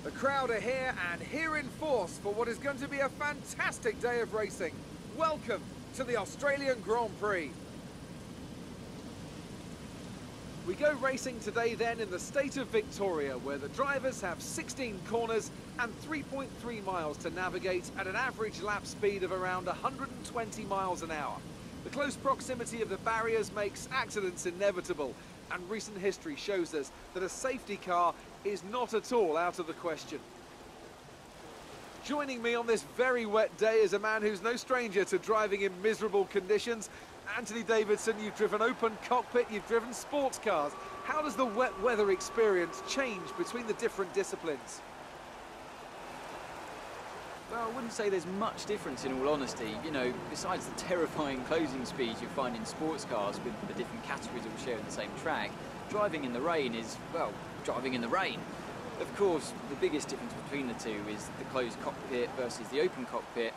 The crowd are here and here in force for what is going to be a fantastic day of racing. Welcome to the Australian Grand Prix. We go racing today then in the state of Victoria, where the drivers have 16 corners and 3.3 miles to navigate at an average lap speed of around 120 miles an hour. The close proximity of the barriers makes accidents inevitable, and recent history shows us that a safety car is not at all out of the question. Joining me on this very wet day is a man who's no stranger to driving in miserable conditions. Anthony Davidson, you've driven open cockpit, you've driven sports cars. How does the wet weather experience change between the different disciplines? Well, I wouldn't say there's much difference in all honesty. You know, besides the terrifying closing speeds you find in sports cars with the different categories all sharing the same track, driving in the rain is, well, driving in the rain. Of course, the biggest difference between the two is the closed cockpit versus the open cockpit.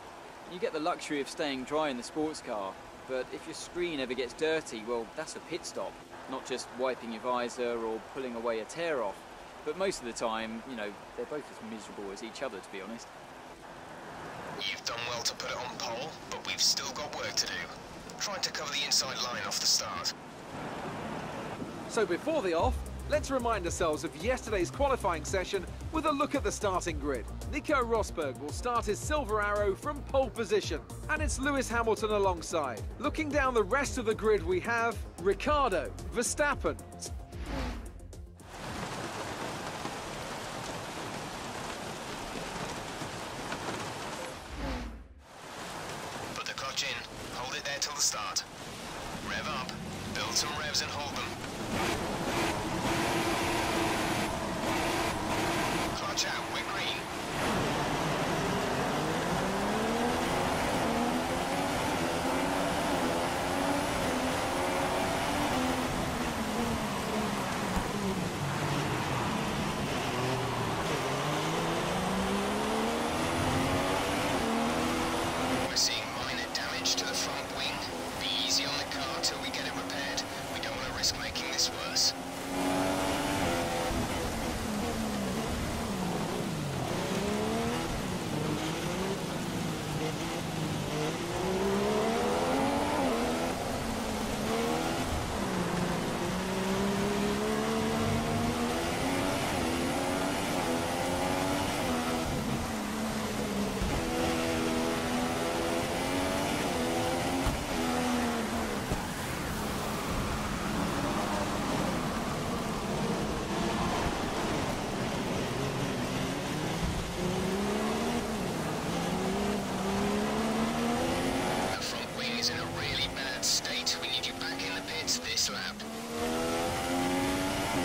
You get the luxury of staying dry in the sports car, but if your screen ever gets dirty, well, that's a pit stop, not just wiping your visor or pulling away a tear off. But most of the time, you know, they're both as miserable as each other, to be honest. You've done well to put it on pole, but we've still got work to do. Trying to cover the inside line off the start. So before the off, let's remind ourselves of yesterday's qualifying session with a look at the starting grid. Nico Rosberg will start his silver arrow from pole position, and it's Lewis Hamilton alongside. Looking down the rest of the grid, we have Ricciardo, Verstappen, Hold it there till the start. Rev up, build some revs and hold them. Clutch out, we're green. We're seeing minor damage to the front wing. Be easy on the car till we get it repaired. We don't want to risk making this worse. This lap.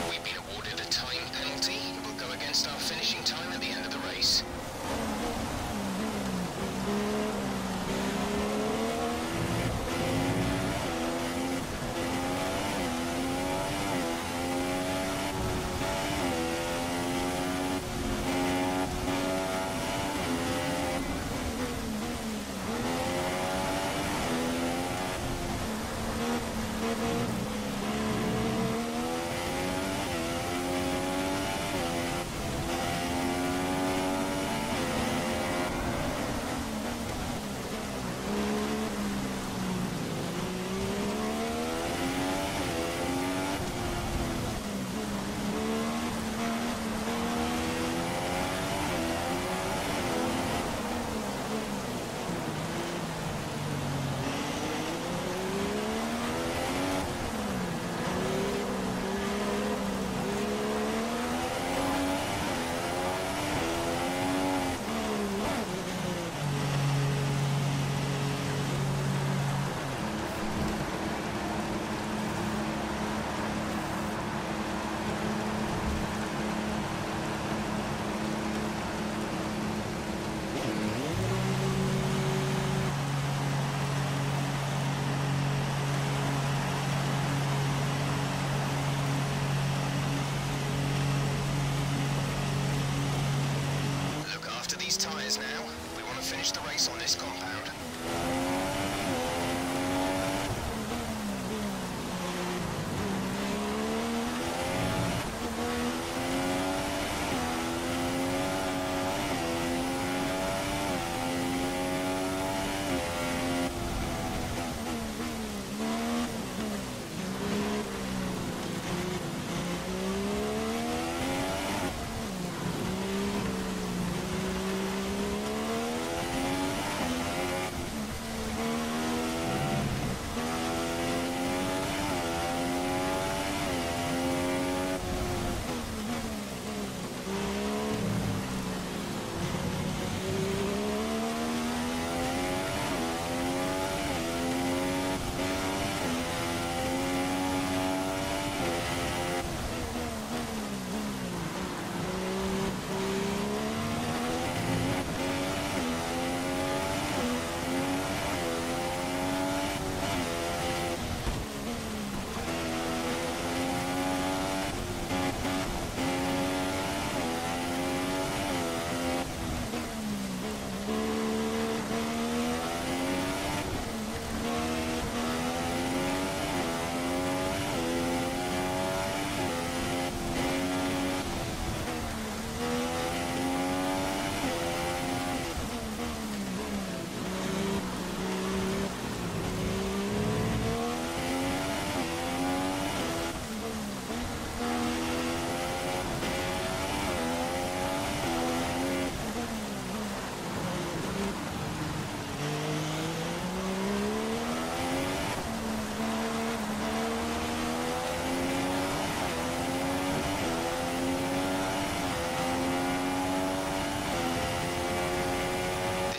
We've been awarded a time penalty. It will go against our finishing time at the end of the race. Tyres now. We want to finish the race on this compound.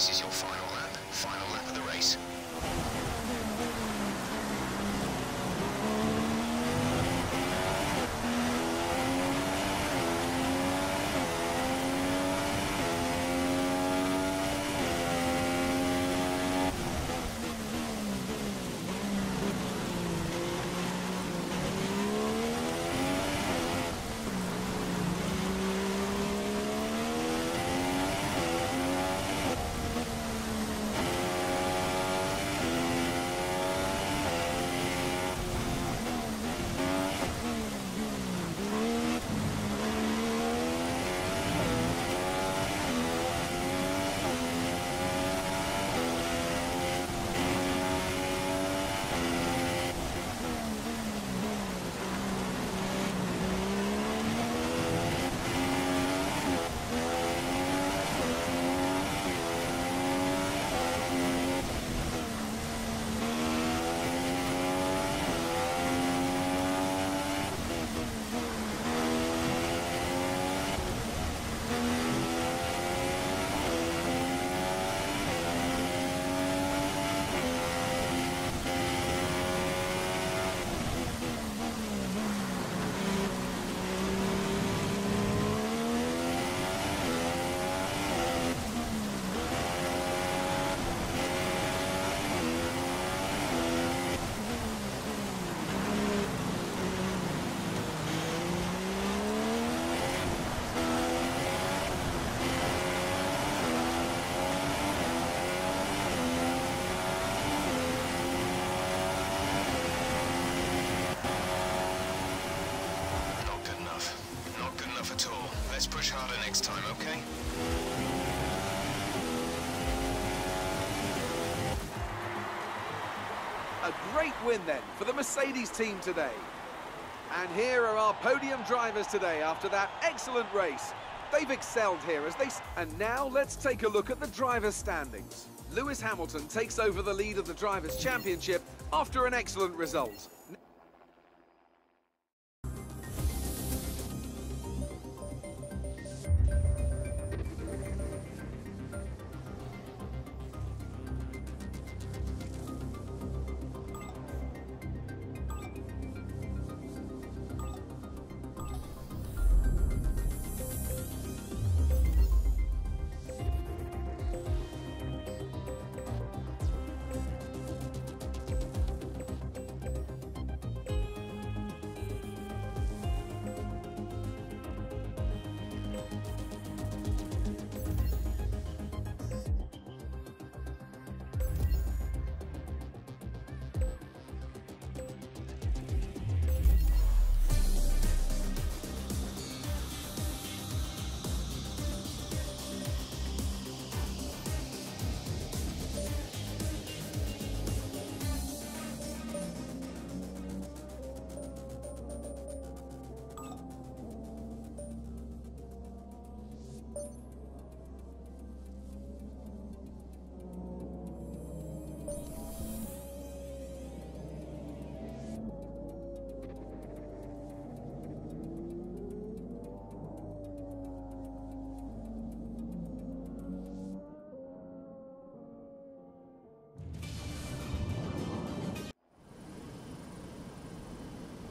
This is your final lap of the race. Let's push harder next time, okay? A great win then for the Mercedes team today. And here are our podium drivers today after that excellent race. They've excelled here as they... And now let's take a look at the drivers' standings. Lewis Hamilton takes over the lead of the Drivers' Championship after an excellent result.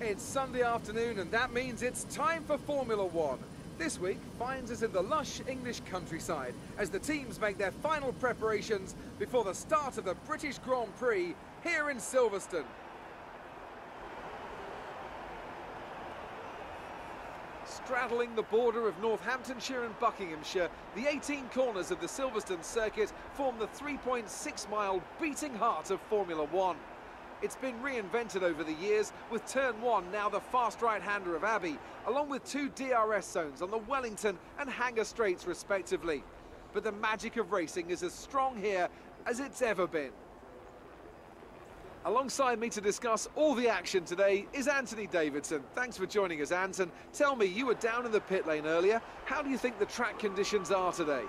It's Sunday afternoon and that means it's time for Formula One. This week finds us in the lush English countryside as the teams make their final preparations before the start of the British Grand Prix here in Silverstone. Straddling the border of Northamptonshire and Buckinghamshire, the 18 corners of the Silverstone circuit form the 3.6-mile beating heart of Formula One. It's been reinvented over the years, with Turn 1 now the fast right-hander of Abbey, along with two DRS zones on the Wellington and Hanger Straights respectively. But the magic of racing is as strong here as it's ever been. Alongside me to discuss all the action today is Anthony Davidson. Thanks for joining us, Anton. Tell me, you were down in the pit lane earlier. How do you think the track conditions are today?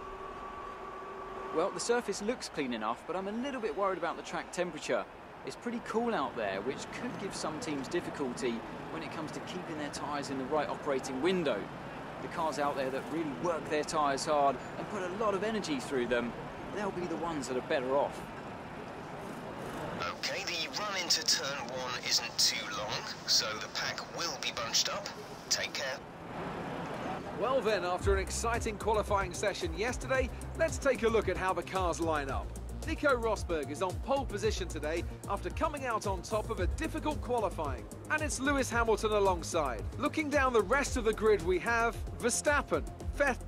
Well, the surface looks clean enough, but I'm a little bit worried about the track temperature. It's pretty cool out there, which could give some teams difficulty when it comes to keeping their tyres in the right operating window. The cars out there that really work their tyres hard and put a lot of energy through them they'll be the ones that are better off. Okay, the run into turn 1 isn't too long, so the pack will be bunched up. Take care. Well then, after an exciting qualifying session yesterday, let's take a look at how the cars line up. Nico Rosberg is on pole position today after coming out on top of a difficult qualifying. And it's Lewis Hamilton alongside. Looking down the rest of the grid, we have Verstappen, Vettel.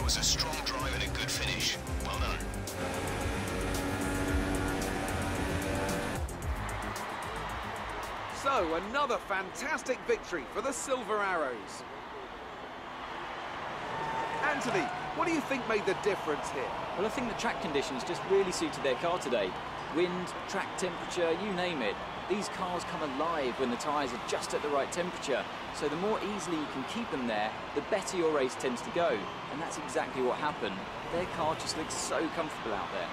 was a strong drive and a good finish. Well done. So, another fantastic victory for the Silver Arrows. Anthony, what do you think made the difference here? Well, I think the track conditions just really suited their car today. Wind, track temperature, you name it. These cars come alive when the tyres are just at the right temperature. So the more easily you can keep them there, the better your race tends to go. And that's exactly what happened. Their car just looks so comfortable out there.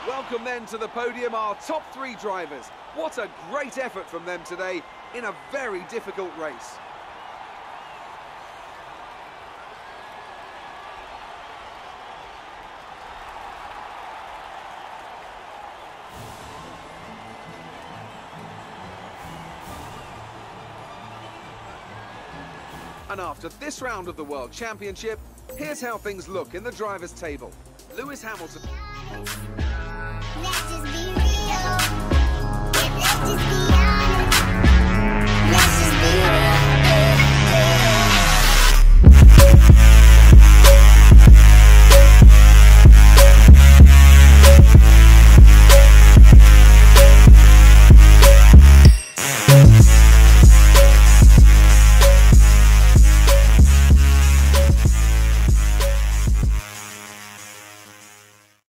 Welcome then to the podium, our top three drivers. What a great effort from them today in a very difficult race. And after this round of the World Championship, here's how things look in the drivers' table. Lewis Hamilton.